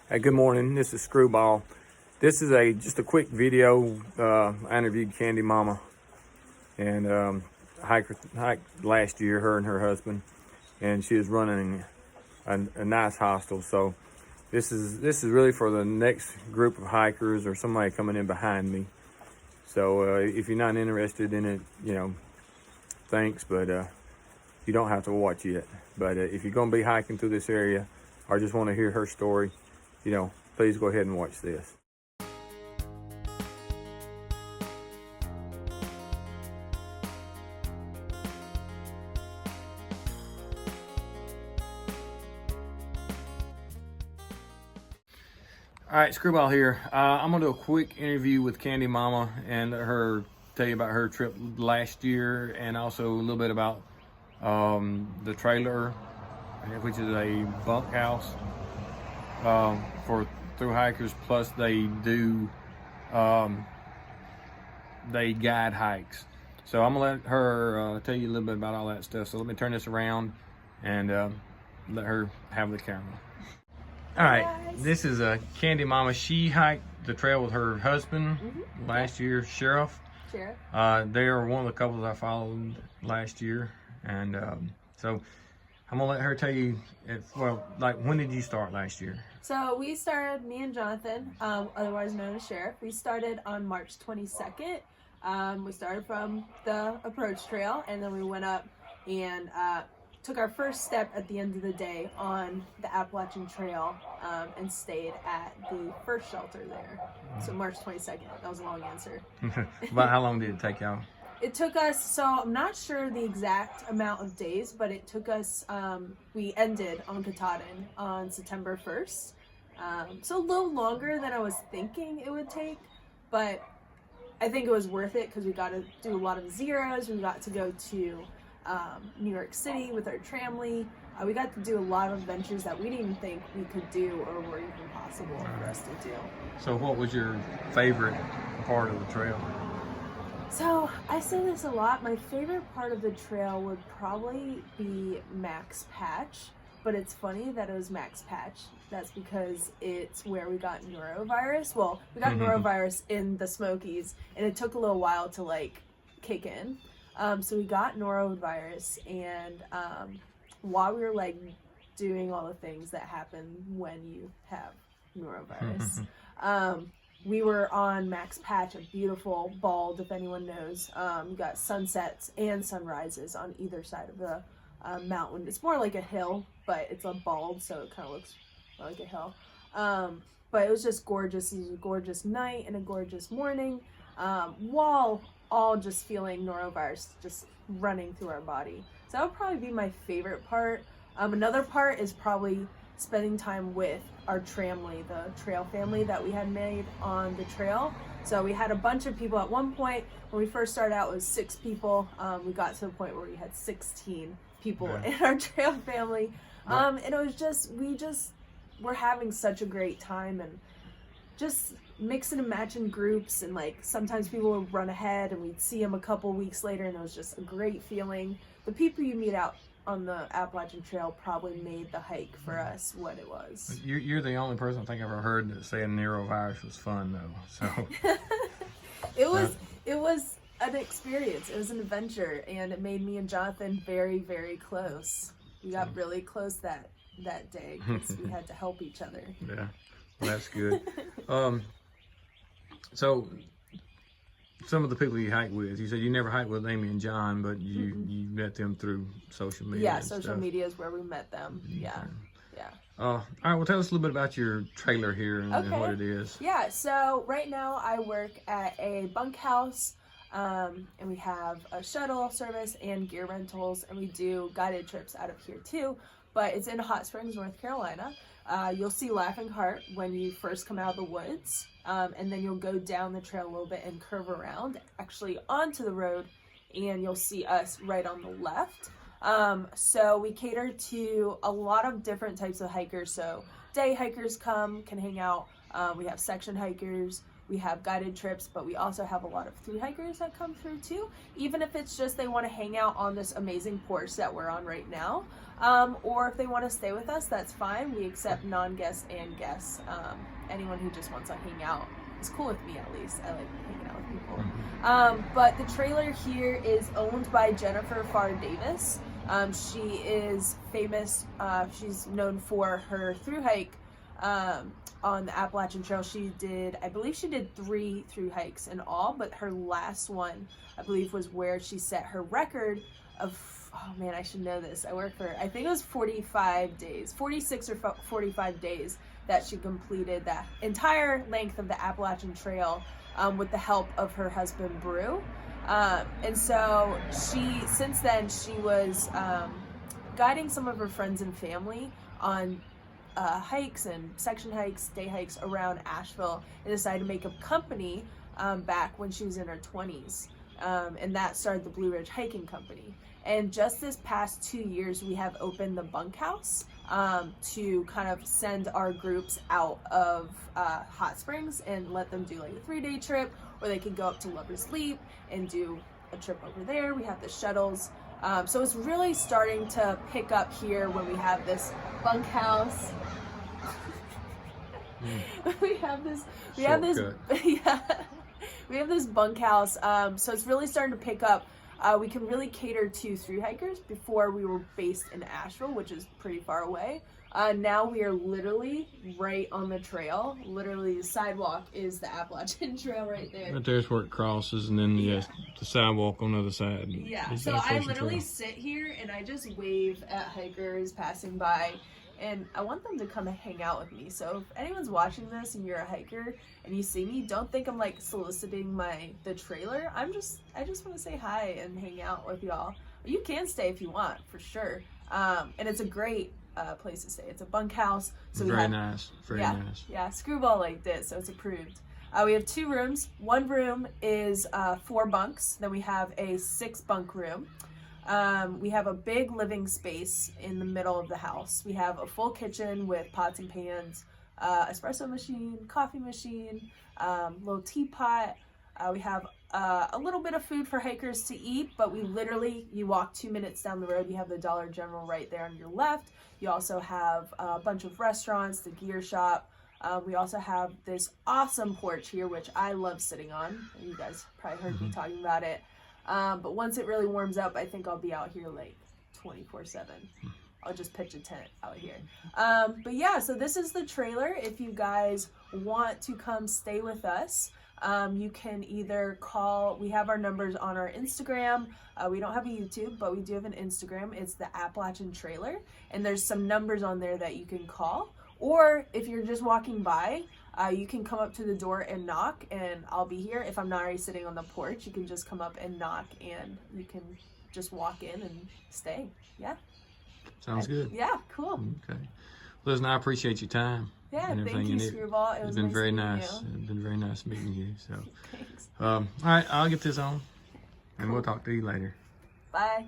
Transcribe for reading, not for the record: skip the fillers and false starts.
Hey, good morning. This is Screwball. This is just a quick video. I interviewed Candy Mama, and hiked last year, her and her husband, and she is running a nice hostel. So this is really for the next group of hikers or somebody coming in behind me. So if you're not interested in it, thanks, but you don't have to watch yet. But if you're going to be hiking through this area or just want to hear her story, please go ahead and watch this. All right, Screwball here. I'm gonna do a quick interview with Candy Mama and tell you about her trip last year, and also a little bit about the trailer, which is a bunkhouse for through hikers. Plus, they guide hikes. So I'm gonna let her tell you a little bit about all that stuff. So let me turn this around and let her have the camera. All right, this is Candy Mama. She hiked the trail with her husband last year, Sheriff. They are one of the couples I followed last year, and so I'm gonna let her tell you. When did you start last year? So we started, me and Jonathan, otherwise known as Sheriff. We started on March 22nd. We started from the approach trail, and then we went up and took our first step at the end of the day on the Appalachian Trail, and stayed at the first shelter there. So March 22nd, that was a long answer. About how long did it take y'all? It took us, so I'm not sure the exact amount of days, but it took us, we ended on Katahdin on September 1st. So a little longer than I was thinking it would take, but I think it was worth it because we got to do a lot of zeros. We got to go to New York City with our tramley. We got to do a lot of adventures that we didn't even think we could do or were even possible for us to do. So what was your favorite part of the trail? So I say this a lot. My favorite part of the trail would probably be Max Patch, but it's funny that it was Max Patch. That's because it's where we got norovirus. Well, we got norovirus in the Smokies, and it took a little while to kick in. So we got norovirus, and while we were doing all the things that happen when you have norovirus, we were on Max Patch, a beautiful bald, if anyone knows. You got sunsets and sunrises on either side of the mountain. It's more like a hill, but it's a bald, so it kind of looks like a hill. But it was just gorgeous. It was a gorgeous night and a gorgeous morning, while all just feeling norovirus just running through our body. So that would probably be my favorite part. Another part is probably spending time with our tramley, the trail family that we had made on the trail. So we had a bunch of people at one point. When we first started out, it was 6 people. We got to the point where we had 16 people in our trail family. And it was just, we were having such a great time, and just mixing and matching groups, and sometimes people would run ahead and we'd see them a couple weeks later, and it was just a great feeling. The people you meet out on the Appalachian Trail probably made the hike for us what it was. You're the only person I think I've ever heard that saying norovirus was fun though. So it was an experience. It was an adventure, and it made me and Jonathan very, very close. We got really close that day because we had to help each other. Yeah, well, that's good. So some of the people you hike with, you said you never hiked with Amy and John, but you met them through social media. Yeah, social media is where we met them. Yeah. All right, well, tell us a little bit about your trailer here and what it is. Yeah, so right now I work at a bunkhouse, and we have a shuttle service and gear rentals, and we do guided trips out of here too, but it's in Hot Springs, North Carolina. You'll see Laughing Heart when you first come out of the woods, and then you'll go down the trail a little bit and curve around actually onto the road, and you'll see us right on the left. So we cater to a lot of different types of hikers. So day hikers can hang out. We have section hikers. We have guided trips, but we also have a lot of thru hikers that come through too, even if it's just they want to hang out on this amazing porch that we're on right now. Or if they want to stay with us, that's fine. We accept non-guests and guests. Anyone who just wants to hang out is cool with me, at least. I like hanging out with people. But the trailer here is owned by Jennifer Farr Davis. She is famous. She's known for her thru hike on the Appalachian Trail. I believe she did 3 thru hikes in all, but her last one, I believe, was where she set her record of, oh man, I should know this. I work for, I think it was 45 days, 46 or 45 days that she completed that entire length of the Appalachian Trail with the help of her husband, Brew. And so since then, she was guiding some of her friends and family on hikes and section hikes, day hikes around Asheville, and decided to make a company back when she was in her 20s. And that started the Blue Ridge Hiking Company. And just this past 2 years, we have opened the bunkhouse to kind of send our groups out of Hot Springs and let them do like a 3-day trip, or they could go up to Lover's Leap and do a trip over there. We have the shuttles. So it's really starting to pick up here when we have this bunkhouse. we have this bunkhouse. So it's really starting to pick up. We can really cater to thru hikers. Before we were based in Asheville, which is pretty far away. Now we are literally right on the trail. Literally, the sidewalk is the Appalachian Trail right there. Right there's where it crosses, and then the sidewalk on the other side. Yeah, so I literally sit here and I just wave at hikers passing by, and I want them to come and hang out with me. So if anyone's watching this and you're a hiker and you see me, don't think I'm like soliciting the trailer. I just want to say hi and hang out with y'all. You can stay if you want, for sure. And it's a great place to stay. It's a bunkhouse. So very nice. Yeah, Screwball liked it, so it's approved. We have 2 rooms. One room is 4 bunks. Then we have a 6 bunk room. We have a big living space in the middle of the house. We have a full kitchen with pots and pans, espresso machine, coffee machine, little teapot. We have a little bit of food for hikers to eat, but you walk 2 minutes down the road, you have the Dollar General right there on your left. You also have a bunch of restaurants, the gear shop. We also have this awesome porch here, which I love sitting on. You guys probably heard me talking about it. But once it really warms up, I think I'll be out here like 24/7. I'll just pitch a tent out here. But yeah, so this is the trailer. If you guys want to come stay with us, you can either call, we have our numbers on our Instagram. We don't have a YouTube, but we do have an Instagram. It's the Appalachian Trailer, and there's some numbers on there that you can call. Or if you're just walking by, you can come up to the door and knock, and I'll be here. If I'm not already sitting on the porch, you can just come up and knock, and you can just walk in and stay. Yeah. Sounds good. Yeah, cool. Okay. Listen, I appreciate your time. Yeah, thank you, Screwball. It's been very nice. It's been very nice meeting you. So, thanks. all right, I'll get this on, and we'll talk to you later. Bye.